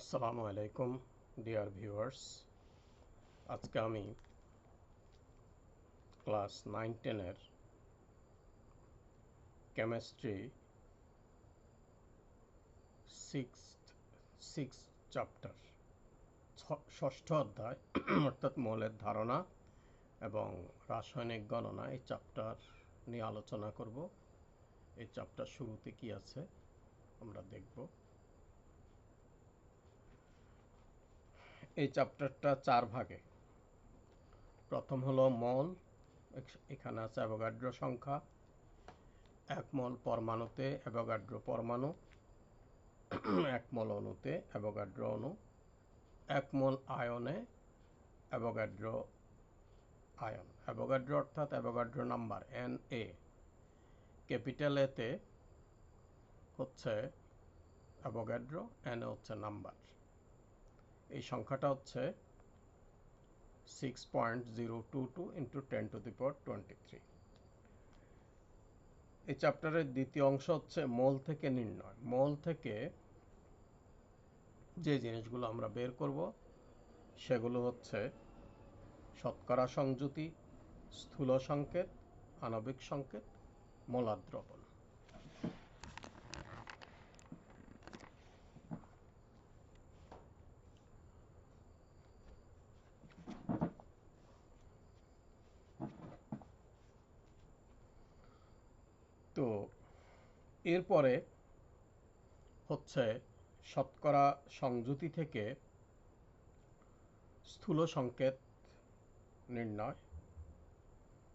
আসসালামু আলাইকুম dear viewers. আজকে আমি ক্লাস 9-10-এর কেমিস্ট্রি সিক্স চ্যাপ্টার ষষ্ঠ অধ্যায় অর্থাৎ মৌলের ধারণা এবং রাসায়নিক গণনা এই চ্যাপ্টার নিয়ে আলোচনা করব। এই চ্যাপ্টার শুরুতে কি আছে আমরা দেখব। এই চ্যাপ্টারটা 4 ভাগে। প্রথম হলো মল। এখানে আছে অ্যাভোগাড্রো সংখ্যা, 1 মোল পরমাণুতে অ্যাভোগাড্রো পরমাণু, 1 মোল অণুতে অ্যাভোগাড্রো অণু, 1 মোল আয়নে অ্যাভোগাড্রো আয়ন। অ্যাভোগাড্রো অর্থাৎ অ্যাভোগাড্রো নাম্বার Na, ক্যাপিটাল এতে হচ্ছে অ্যাভোগাড্রো, Na হচ্ছে নাম্বার। এই সংখ্যাটা হচ্ছে 6.022 × 10⁻23। এই চ্যাপ্টারের দ্বিতীয় অংশ হচ্ছে মোল থেকে নির্ণয়। মোল থেকে যে জিনিসগুলো আমরা বের করব সেগুলো হচ্ছে শতকরা সংযুতি, স্থূল সংকেত, আণবিক সংকেত, মোলার দ্রবণ। তো এরপরে হচ্ছে শতকরা সংযুতি থেকে স্থূল সংকেত নির্ণয়।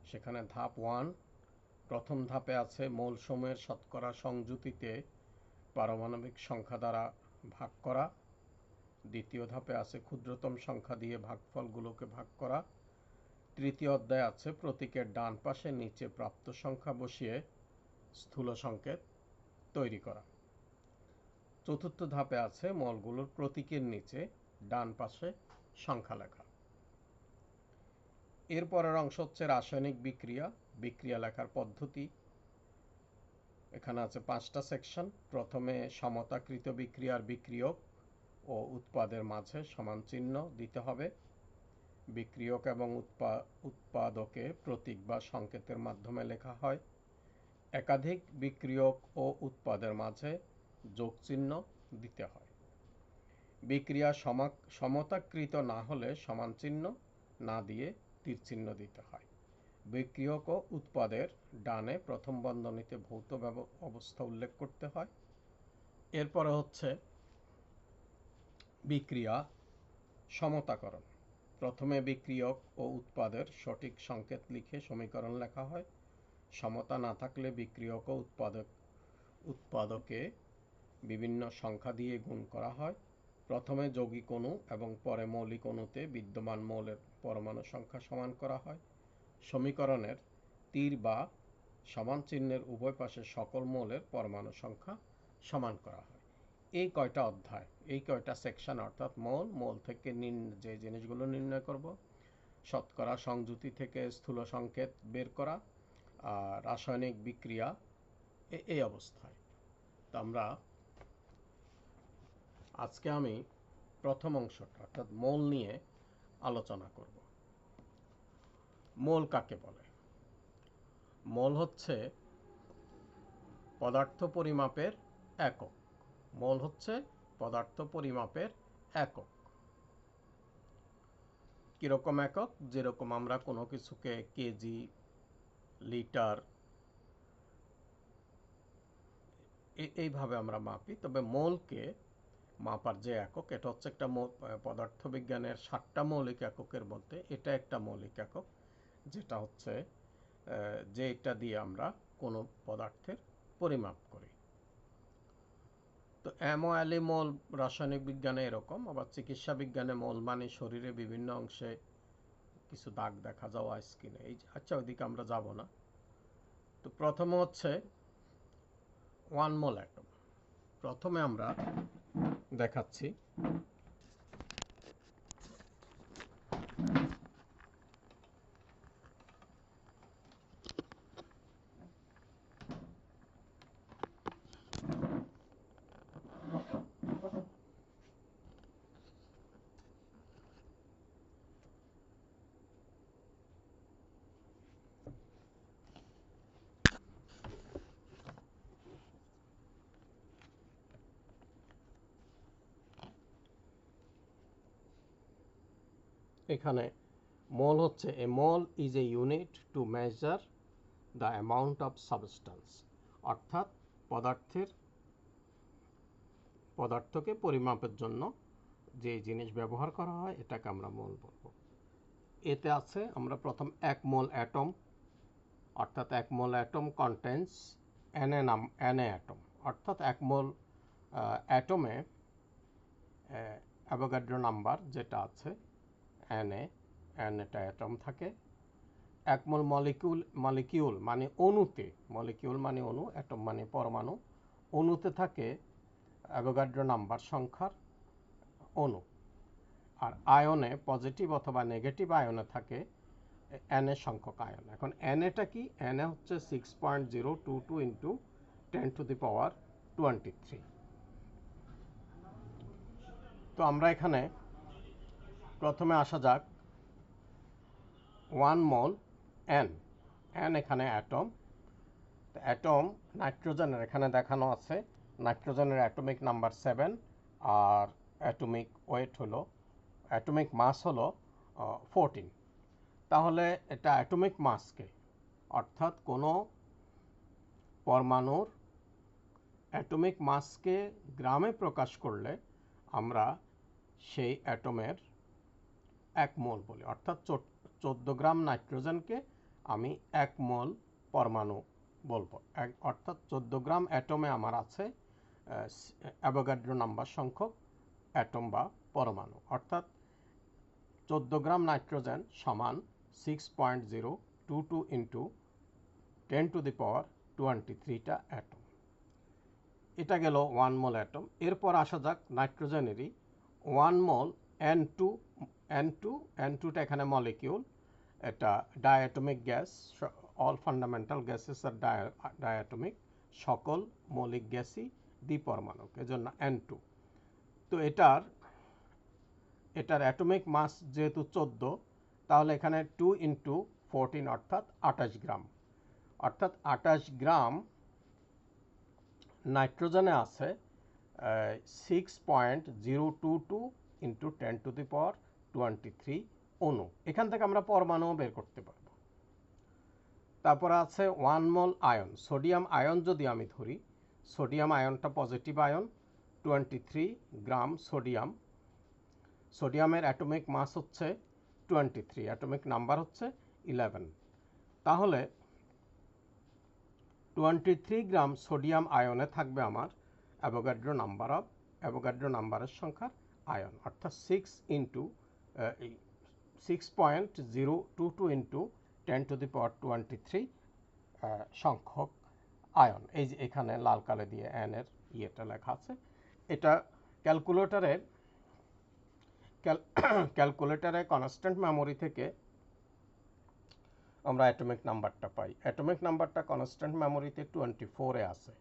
সেখানে ধাপ 1। প্রথম ধাপে আছে মৌলসমূহের শতকরা সংযুতিতে পারমাণবিক সংখ্যা দ্বারা ভাগ করা। দ্বিতীয় ধাপে আছে ক্ষুদ্রতম সংখ্যা দিয়ে ভাগফলগুলোকে ভাগ করা। তৃতীয় অধ্যায় আছে প্রতীকের ডান পাশে নিচে প্রাপ্ত সংখ্যা বসিয়ে স্থূল সংকেত তৈরি করা। চতুর্থ ধাপে আছে মলগুলোর প্রতীকের নিচে ডান পাশে সংখ্যা লেখা। এরপরের অংশ হচ্ছে রাসায়নিক বিক্রিয়া, বিক্রিয়া লেখার পদ্ধতি। এখানে আছে 5টা সেকশন। প্রথমে সমতাকৃত বিক্রিয়ার বিক্রিয়ক ও উৎপাদের মাঝে সমান চিহ্ন দিতে হবে। বিক্রিয়ক এবং উৎপাদকে প্রতীক বা সংকেতের মাধ্যমে লেখা হয়। একাধিক বিক্রিয়ক ও উৎপাদের মাঝে যোগ চিহ্ন দিতে হয়। বিক্রিয়া সমতাকৃত না হলে সমান চিহ্ন না দিয়ে তীর চিহ্ন দিতে হয়। বিক্রিয়ক ও উৎপাদের ডানে প্রথম বন্ধনীতে ভৌত অবস্থা উল্লেখ করতে হয়। এরপরে হচ্ছে বিক্রিয়া সমতাকরণ। প্রথমে বিক্রিয়ক ও উৎপাদের সঠিক সংকেত লিখে সমীকরণ লেখা হয়। সমতা না থাকলে বিক্রিয়ক ও উৎপাদকে বিভিন্ন সংখ্যা দিয়ে গুণ করা হয়। প্রথমে যৌগিক অণু এবং পরে মৌলিক অণুতে বিদ্যমান মৌলের পরমাণু সংখ্যা সমান করা হয়। সমীকরণের তীর বা সমান চিহ্নের উভয় পাশে সকল মৌলের পরমাণু সংখ্যা সমান করা হয়। এই কয়টা অধ্যায়, এই কয়টা সেকশন অর্থাৎ মোল থেকে যে জিনিসগুলো নির্ণয় করব, শতকরা সংযুতি থেকে স্থূল সংকেত বের করা, আর রাসায়নিক বিক্রিয়া এই অবস্থায়। তো আজকে আমি প্রথম অংশটা অর্থাৎ মোল নিয়ে আলোচনা করব। মোল কাকে বলে? মোল হচ্ছে পদার্থ পরিমাপের একক। মোল হচ্ছে পদার্থ পরিমাপের একক। কিরকম একক? যেরকম আমরা কোনো কিছুকে কেজি, লিটার এইভাবে আমরা মাপি, তবে মোলকে মাপার যে একক, এটা হচ্ছে একটা পদার্থবিজ্ঞানের 7টা মৌলিক এককের মধ্যে এটা একটা মৌলিক একক, যেটা হচ্ছে যেটা দিয়ে আমরা কোনো পদার্থের পরিমাপ করি। তো মোল রাসায়নিক বিজ্ঞানে এরকম, আবার চিকিৎসা বিজ্ঞানে মোল মানে শরীরে বিভিন্ন অংশে কিছু দাগ দেখা যাওয়া, স্কিনে। আচ্ছা, ওইদিকে আমরা যাব না। তো প্রথমে হচ্ছে 1 মোল অ্যাটম। প্রথমে আমরা দেখাচ্ছি এখানে মোল হচ্ছে a mole is a unit to measure the amount of substance, অর্থাৎ পদার্থকে পরিমাপের জন্য যে জিনিস ব্যবহার করা হয় এটাকে আমরা মোল বলবো। এতে আছে আমরা প্রথম 1 মোল অ্যাটম, অর্থাৎ 1 মোল অ্যাটম কন্টেন্স Na অ্যাটম, অর্থাৎ 1 মোল অ্যাটমে অ্যাভোগাড্রো নাম্বার যেটা আছে Nটা অ্যাটম থাকে। 1 মোল মলিকিউল মানে অণুতে, মলিকিউল মানে অণু, অ্যাটম মানে পরমাণু, অণুতে থাকে অ্যাভোগাড্রো নাম্বার সংখ্যার অণু। আর আয়নে, পজিটিভ অথবা নেগেটিভ আয়নে থাকে Na সংখ্যক আয়ন। এখন Na কি? Na হচ্ছে 6.022 ইন্টু 10⁻23। তো আমরা এখানে প্রথমে আসা যাক 1 মোল N এখানে অ্যাটম। অ্যাটম নাইট্রোজেনের এখানে দেখানো আছে, নাইট্রোজেনের অ্যাটমিক নাম্বার 7 আর অ্যাটমিক ওয়েট হলো, অ্যাটমিক মাস হলো 14। তাহলে এটা অ্যাটমিক মাসকে, অর্থাৎ কোনো পরমাণুর অ্যাটমিক মাসকে গ্রামে প্রকাশ করলে আমরা সেই অ্যাটমের 1 মোল বলি। অর্থাৎ 14 গ্রাম নাইট্রোজেনকে আমি 1 মোল পরমাণু বলবো। অর্থাৎ 14 গ্রাম অ্যাটমে আমার আছে অ্যাভোগাড্রো নাম্বার সংখ্যক অ্যাটম বা পরমাণু। অর্থাৎ 14 গ্রাম নাইট্রোজেন সমান 6.022 ইন্টু 10⁻23টা অ্যাটম। এটা গেল 1 মোল অ্যাটম। এরপর আসা যাক নাইট্রোজেনেরই 1 মোল N2টা এখানে মলিকিউল, এটা diatomic gas. All fundamental gases আর ডায়াটমিক, সকল মৌলিক গ্যাসই দ্বিপরমাণুক, এজন্য N2। তো এটার অ্যাটমিক মাস যেহেতু 14, তাহলে এখানে 2 ইন্টু 14 অর্থাৎ 28 গ্রাম। অর্থাৎ 28 গ্রাম নাইট্রোজেনে আছে 6.022 ইন্টু 10⁻23 অণু। এখান থেকে আমরা পরমাণু বের করতে পারবো। তারপর আছে 1 মোল আয়ন, সোডিয়াম আয়ন যদি আমি ধরি, সোডিয়াম আয়নটা পজিটিভ আয়ন, 23 গ্রাম সোডিয়াম। সোডিয়ামের অ্যাটমিক মাস হচ্ছে 23, অ্যাটমিক নাম্বার হচ্ছে 11। তাহলে 23 গ্রাম সোডিয়াম আয়নে থাকবে আমার অ্যাভোগাড্রো নাম্বারের সংখ্যার আয়ন, অর্থাৎ 6.022 ইন্টু 10⁻23 সংখ্যক আয়ন। এই যে এখানে লাল কালে দিয়ে N এর ইয়েটা লেখা আছে। এটা ক্যালকুলেটরে কনস্ট্যান্ট মেমোরি থেকে আমরা অ্যাটমিক নাম্বারটা পাই। অ্যাটমিক নাম্বারটা কনস্ট্যান্ট মেমোরিতে 24-এ আছে,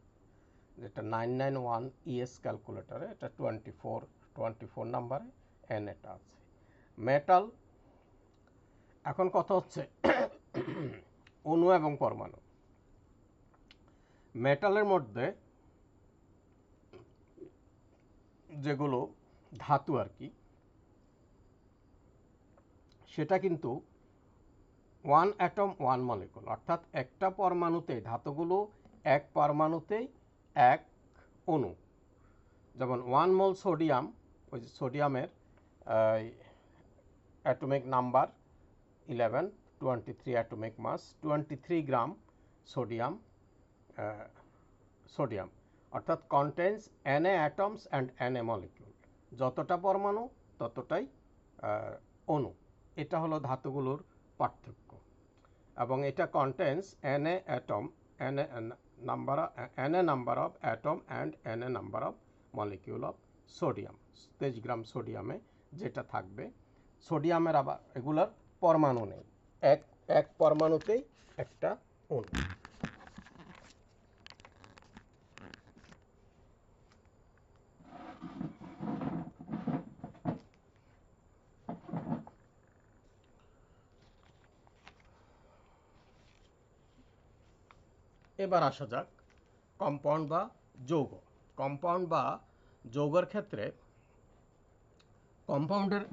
যেটা 991 ES ক্যালকুলেটরে এটা 24 নাম্বারে N এটা আছে। মেটাল, এখন কথা হচ্ছে অণু এবং পরমাণু। মেটালের মধ্যে যেগুলো ধাতু আর কি, সেটা কিন্তু 1 অ্যাটম 1 মলিকুল, অর্থাৎ একটা পরমাণুতে, ধাতুগুলো এক পরমাণুতেই এক অণু। যেমন 1 মোল সোডিয়াম, ওই যে সোডিয়ামের atomic number 11, 23 atomic mass, 23 gram sodium, অর্থাৎ contains Na atoms and Na molecule, যতটা পরমাণু ততটাই অণু। এটা হলো ধাতুগুলোর পার্থক্য। এবং এটা contains Na number of atom and Na number of molecule of sodium. 23 gram সোডিয়ামে যেটা থাকবে, সোডিয়ামের আবার এগুলোর পরমাণু নেই, এক পরমাণুতেই একটা অণু। এবার আসা যাক কম্পাউন্ড বা যৌগ। কম্পাউন্ড বা যৌগের ক্ষেত্রে কম্পাউন্ডের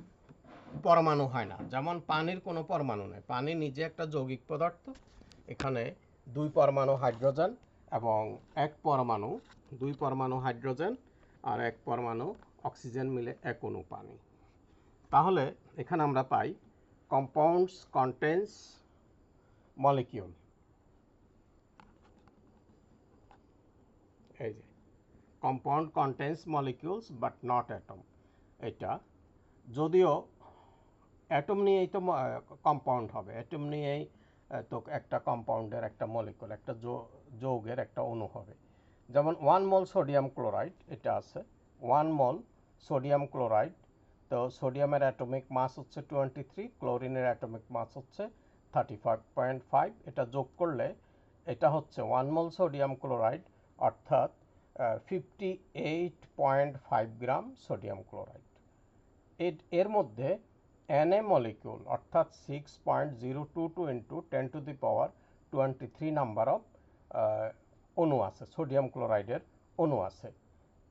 পরমাণু হয় না, যেমন পানির কোনো পরমাণু নেই। পানি নিজে একটা যৌগিক পদার্থ। এখানে 2 পরমাণু হাইড্রোজেন এবং 1 পরমাণু 2 পরমাণু হাইড্রোজেন আর 1 পরমাণু অক্সিজেন মিলে 1 অণু পানি। তাহলে এখানে আমরা পাই কম্পাউন্ডস কন্টেন্স মলিকিউল। এই যে compound contains molecules but not atom. এটা যদিও অ্যাটম নিয়েই তো কম্পাউন্ড হবে, অ্যাটম নিয়েই তো একটা কম্পাউন্ডের একটা মলিকুল, একটা যৌগের একটা অণু হবে। যেমন 1 মোল সোডিয়াম ক্লোরাইড এটা আছে, 1 মোল সোডিয়াম ক্লোরাইড। তো সোডিয়ামের অ্যাটমিক মাস হচ্ছে 23, ক্লোরিনের অ্যাটমিক মাস হচ্ছে 35.5। এটা যোগ করলে এটা হচ্ছে 1 মোল সোডিয়াম ক্লোরাইড অর্থাৎ 58.5 গ্রাম সোডিয়াম ক্লোরাইড। এর মধ্যে Na মলিকিউল অর্থাৎ 6.022 into 10 to the power 23 number of অণু আছে, সোডিয়াম ক্লোরাইডের অণু আছে,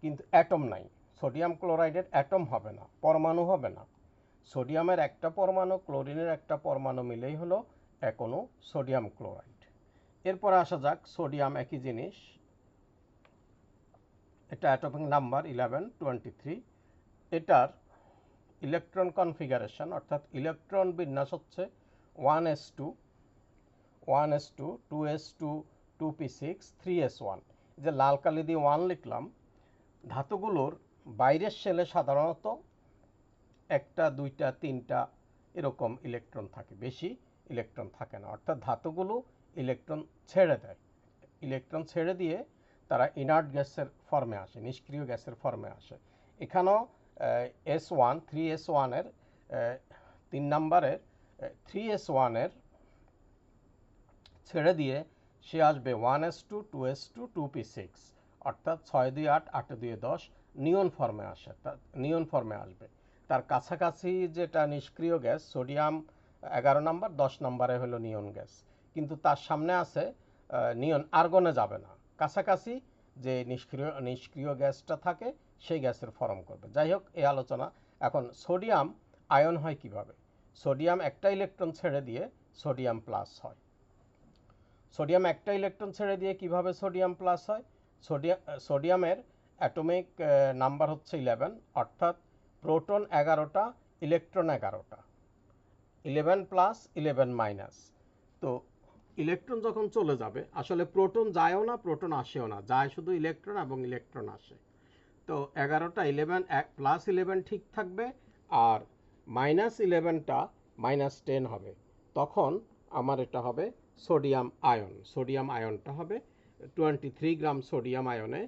কিন্তু অ্যাটম নাই। সোডিয়াম ক্লোরাইডের অ্যাটম হবে না, পরমাণু হবে না। সোডিয়ামের একটা পরমাণু ক্লোরিনের একটা পরমাণু মিলেই হলো এক অণু সোডিয়াম ক্লোরাইড। এরপরে আসা যাক সোডিয়াম একই জিনিস, এটা অ্যাটমিক নাম্বার 1123। এটার ইলেকট্রন কনফিগারেশন অর্থাৎ ইলেকট্রন বিন্যাস হচ্ছে 1s2 1s2 2s2 2p6 3s1। যে লাল কালি দিয়ে 1 লিখলাম, ধাতুগুলোর বাইরের শেলে সাধারণত 1টা 2টা 3টা এরকম ইলেকট্রন থাকে, বেশি ইলেকট্রন থাকে না। অর্থাৎ ধাতুগুলো ইলেকট্রন ছেড়ে দেয়, ইলেকট্রন ছেড়ে দিয়ে তারা ইনার্ট গ্যাসের ফর্মে আসে, নিষ্ক্রিয় গ্যাসের ফর্মে আসে। এখানেও S1 3s1-এর 3 নাম্বারের 3s1-এর ছেড়ে দিয়ে সে আসবে 1s2 2s2 2p6 অর্থাৎ 6 2 8 8 2 10 নিয়ন ফর্মে আসে, নিয়ন ফর্মে আসবে। তার কাছাকাছি যেটা নিষ্ক্রিয় গ্যাস সোডিয়াম 11 নাম্বার, 10 নাম্বারে হলো নিয়ন গ্যাস, কিন্তু তার সামনে আছে নিয়ন, আর্গনে যাবে না। কাছাকাছি যে নিষ্ক্রিয় গ্যাসটা থাকে সেই গ্যাসের ফর্ম করবে। যাই হোক, এই আলোচনা এখন সোডিয়াম আয়ন হয় কিভাবে। সোডিয়াম একটা ইলেকট্রন ছেড়ে দিয়ে সোডিয়াম প্লাস হয়। সোডিয়াম একটা ইলেকট্রন ছেড়ে দিয়ে কিভাবে সোডিয়াম প্লাস হয়। সোডিয়ামের অ্যাটমিক নাম্বার হচ্ছে 11 অর্থাৎ প্রোটন 11টা ইলেকট্রন 11টা, 11 প্লাস 11 মাইনাস। তো ইলেকট্রন যখন চলে যাবে, আসলে প্রোটন যায়ও না প্রোটন আসেও না, যায় শুধু ইলেকট্রন এবং ইলেকট্রন আসে। তো 11টা 11 প্লাস 11 ঠিক থাকবে আর মাইনাস 11টা -10 হবে। তখন আমার এটা হবে সোডিয়াম আয়ন। সোডিয়াম আয়নটা হবে 23 গ্রাম সোডিয়াম আয়নে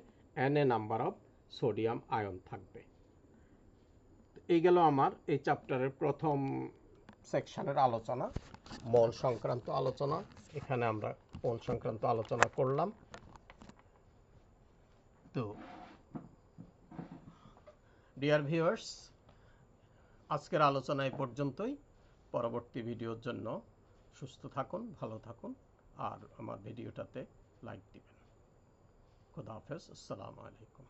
Na number of sodium ion থাকবে। এই গেল আমার এই চ্যাপ্টারের প্রথম সেকশনের আলোচনা, মোল সংক্রান্ত আলোচনা। এখানে আমরা মোল সংক্রান্ত আলোচনা করলাম। তো ডিয়ার ভিউয়ার্স, আজকের আলোচনা এই পর্যন্তই। পরবর্তী ভিডিওর জন্য সুস্থ থাকুন, ভালো থাকুন আর আমার ভিডিওটাতে লাইক দিবেন। খুদা হাফেজ, আসসালামু আলাইকুম।